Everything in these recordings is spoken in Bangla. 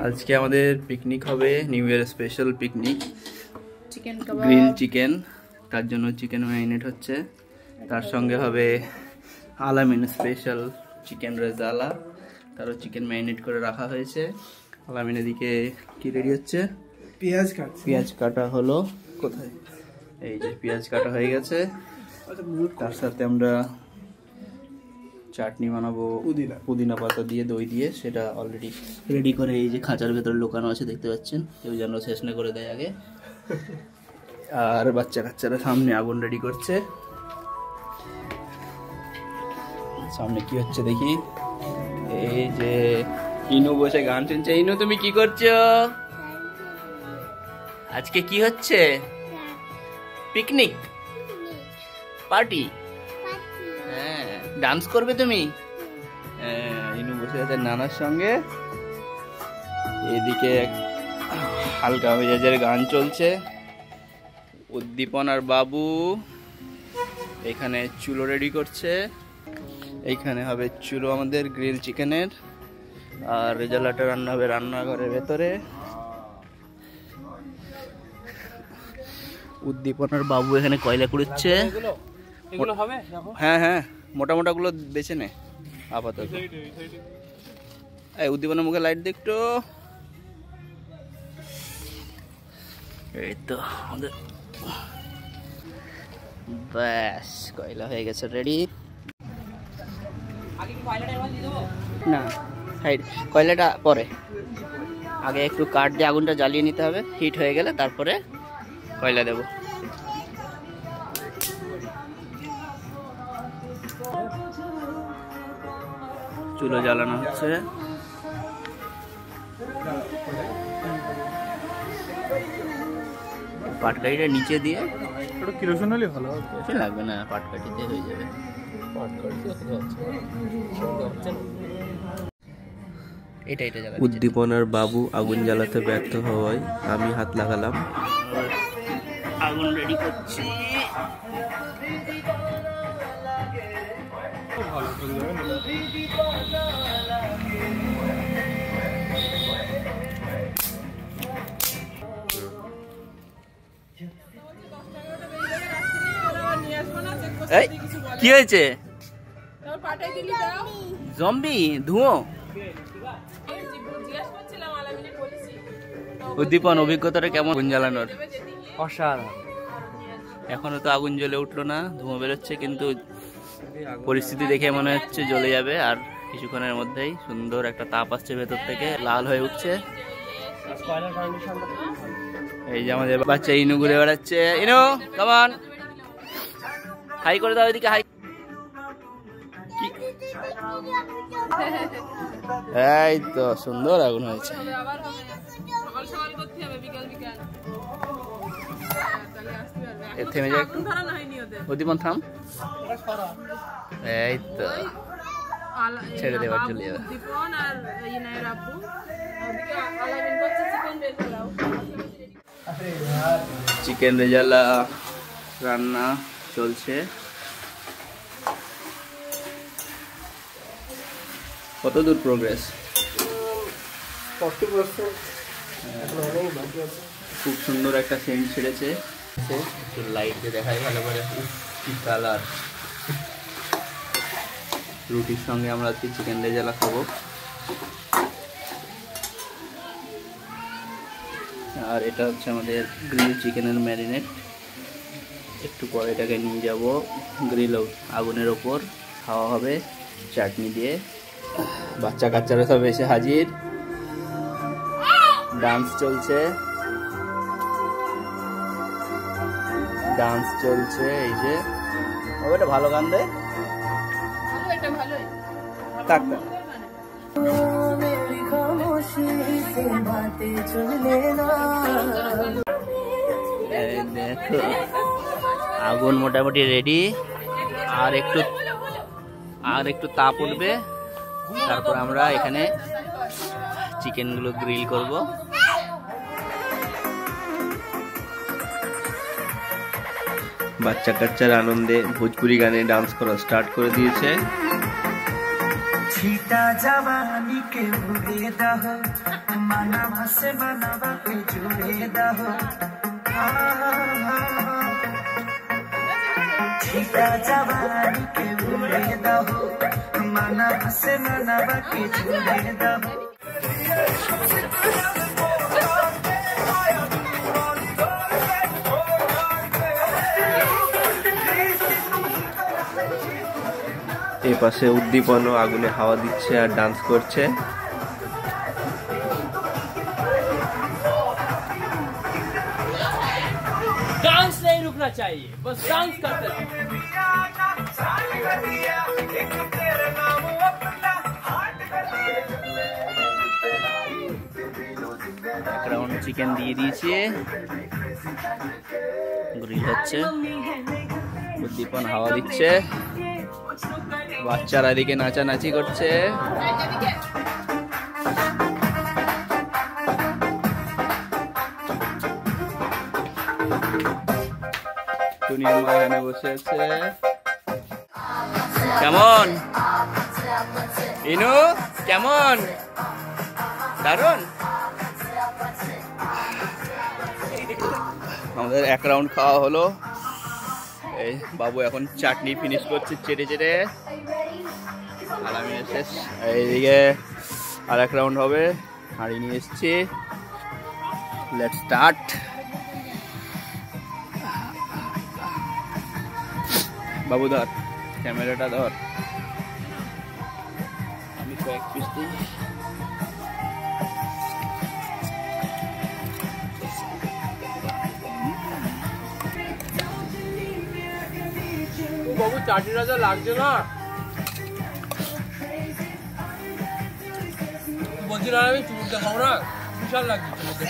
আজকে আমাদের পিকনিক হবে, new year special picnic. Chicken kebab, grill chicken, তার জন্য চিকেন ম্যারিনেট হচ্ছে। তার সঙ্গে হবে আলামিন স্পেশাল চিকেন রেজালা, তারও চিকেন ম্যারিনেট করে রাখা হয়েছে। আলামিন এদিকে কি রেডি হচ্ছে? পেঁয়াজ কাটা হলো। কোথায়? এই যে পেঁয়াজ কাটা হয়ে গেছে। তার সাথে আমরা চাটনি বানাবো পুদিনা পাতা দিয়ে, দই দিয়ে। সেটা অলরেডি রেডি করে এই যে খাঁচার ভেতরে লুকানো আছে, দেখতে পাচ্ছেন। কেউ যেন শেষ না করে দেয় আগে। আর বাচ্চা কাচ্চারা সামনে আগুন রেডি করছে। সামনে কি হচ্ছে দেখি। এই যে ইনু বসে গান শুনছে। ইনু, তুমি কি করছো? আজকে কি হচ্ছে? Picnic party. হ্যাঁ, ডান্স করবে তুমি? ইনু বসে আছে নানার সঙ্গে। এদিকে হালকা মেজাজের গান চলছে। উদ্দীপন আর বাবু এখানে চুলো রেডি করছে। এইখানে হবে চুলো আমাদের গ্রিল চিকেনের। আর রেজালাটা রান্না হবে রান্নাঘরের ভেতরে। উদ্দীপন আর বাবু এখানে কয়লা কুড়োচ্ছে। হ্যাঁ হ্যাঁ, মোটা মোটা গুলো বেছে নে আপাতত। এই উদ্দীপনের মুখে লাইট দেখতো। এই তো আমাদের ব্যাস কয়লা হয়ে গেছে রেডি। না, কয়লাটা পরে, আগে একটু কাঠ দিয়ে আগুনটা জ্বালিয়ে নিতে হবে। হিট হয়ে গেলে তারপরে কয়লা দেব। চুলো জ্বালানো হচ্ছে। পাটকাঠিটা নিচে দিয়ে কিরোসিন হলে ভালো লাগবে না, পাটকাঠিতে হয়ে যাবে। উদ্দীপনার বাবু আগুন জ্বালাতে ব্যর্থ হওয়ায় আমি হাত লাগালাম। আগুন রেডি করছি। কি হয়েছে? জম্বি ধুয়ো। উদ্দীপন, অভিজ্ঞতাটা কেমন আগুন জ্বালানোর? অসাধারণ। এখনো তো আগুন জ্বলে উঠলো না, ধুঁয়ো বেরোচ্ছে, কিন্তু পরিস্থিতি দেখে মনে হচ্ছে জ্বলে যাবে। আর কিছুক্ষণের মধ্যেই সুন্দর একটা তাপ আসছে ভেতর থেকে, লাল হয়ে উঠছে। এই যে আমাদের বাচ্চা ইনু ঘুরে বেড়াচ্ছে। ইনু, কামান, হাই করে দাও এদিকে, হাই। এই তো সুন্দর আগুন হয়েছে। থেমে যায় একটু, উদ্দীপন থাম। এই তো ছেড়ে দেওয়ার চলে যাবে। চিকেন রেজালা রান্না চলছে। কত দূর প্রোগ্রেস? 40%। খুব সুন্দর একটা সেন্ট ছেড়েছে। একটু লাইট দিয়ে দেখাই ভালো করে। কি কালার! রুটির সঙ্গে আমরা আজকে চিকেন রেজালা খাবো। আর এটা হচ্ছে আমাদের গ্রিল চিকেনের ম্যারিনেট। একটু পরে এটাকে নিয়ে যাব গ্রিল আগুনের ওপর, খাওয়া হবে চাটনি দিয়ে। বাচ্চা কাচ্চারা সব এসে হাজির। ডান্স চলছে, ডান্স চলছে। এই যে ওটা ভালো গান দেয়। দেখো আগুন মোটামুটি রেডি। আর একটু তাপ উঠবে, তারপর আমরা এখানে চিকেনগুলো গ্রিল করব। বাচ্চা কাচ্চার আনন্দে ভোজপুরি গানে ডান্স করা স্টার্ট করে দিয়েছে। छीटा जवानी के उड़े दहो मनवा से मनवा के जुड़े दहो छीटा जवानी के उड़े दहो मनवा से मनवा के जुड़े दहो এই পাশে উদ্দীপন আগুনে হাওয়া দিচ্ছে আর ডান্স করছে। डांस नहीं रुकना चाहिए, बस डांस करते रहो। এক রাউন্ড চিকেন দিয়ে দিয়েছি, গ্রিল হচ্ছে, উদ্দীপন হাওয়া দিচ্ছে, বাচ্চারা এদিকে নাচানাচি করছে। টুনির মা এখানে বসে আছে। কেমন ইনু, কেমন? দারুন। আমাদের এক রাউন্ড খাওয়া হলো। এই বাবু এখন চাটনি ফিনিশ করছে চেটে চেটে। আলামিনের শেষ, এইদিকে আর এক রাউন্ড হবে। হাঁড়ি নিয়ে এসছি, লেটস স্টার্ট। বাবু ধর, ক্যামেরাটা ধর, আমি কয়েক পিস দিই। বাবু চাটনিটা যা লাগছে না, বলছি না আমি চুমুকটা খাবো না, বিশাল লাগছে চুমুকটা।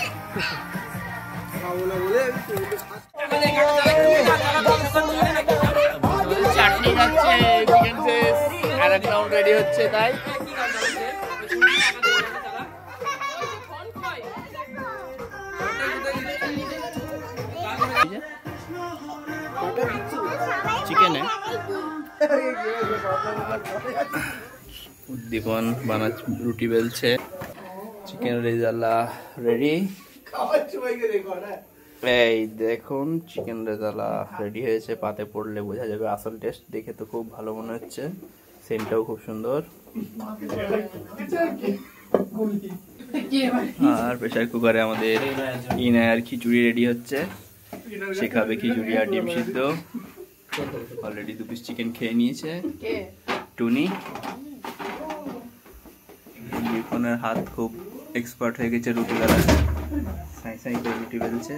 চাটনি খাচ্ছে, চিকেন শেষ, আর এক রাউন্ড রেডি হচ্ছে। তাই চিকেনে উদ্দীপন বানাচ্ছে, রুটি বেলছে, চিকেন রেজালা রেডি। এই দেখুন চিকেন রেজালা রেডি হয়েছে, পাতে পড়লে বোঝা যাবে আসল টেস্ট। দেখে তো খুব ভালো মনে হচ্ছে, সেন্টটাও খুব সুন্দর। আর প্রেসার কুকারে আমাদের ইনায়ার খিচুড়ি রেডি হচ্ছে, শেখাবে খিচুড়ি আর ডিম সিদ্ধ। অলরেডি 2 পিস চিকেন খেয়ে নিয়েছে টুনি। উদ্দীপনের হাত খুব এক্সপার্ট হয়ে গেছে রুটি বেলাতে, সাই সাই করে রুটি বেলছে।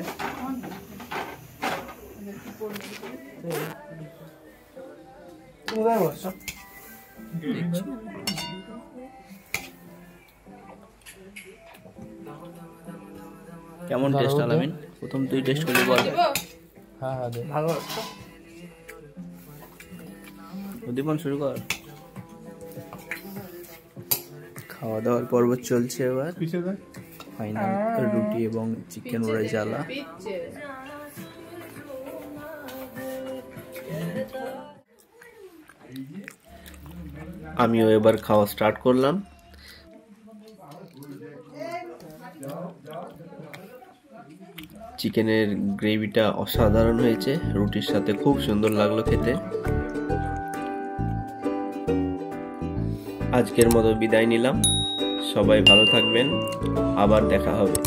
কেমন টেস্ট আলামিন? প্রথম তুই টেস্ট করলি, বল। হ্যাঁ ভালো। উদ্দীপন শুরু কর। খাওয়া দাওয়ার পর্ব চলছে এবার। ফাইনাল রুটি এবং চিকেন রেজালা। আমিও এবার খাওয়া স্টার্ট করলাম। চিকেনের গ্রেভিটা অসাধারণ হয়েছে, রুটির সাথে খুব সুন্দর লাগলো খেতে। আজকের মতো বিদায় নিলাম, সবাই ভালো থাকবেন, আবার দেখা হবে।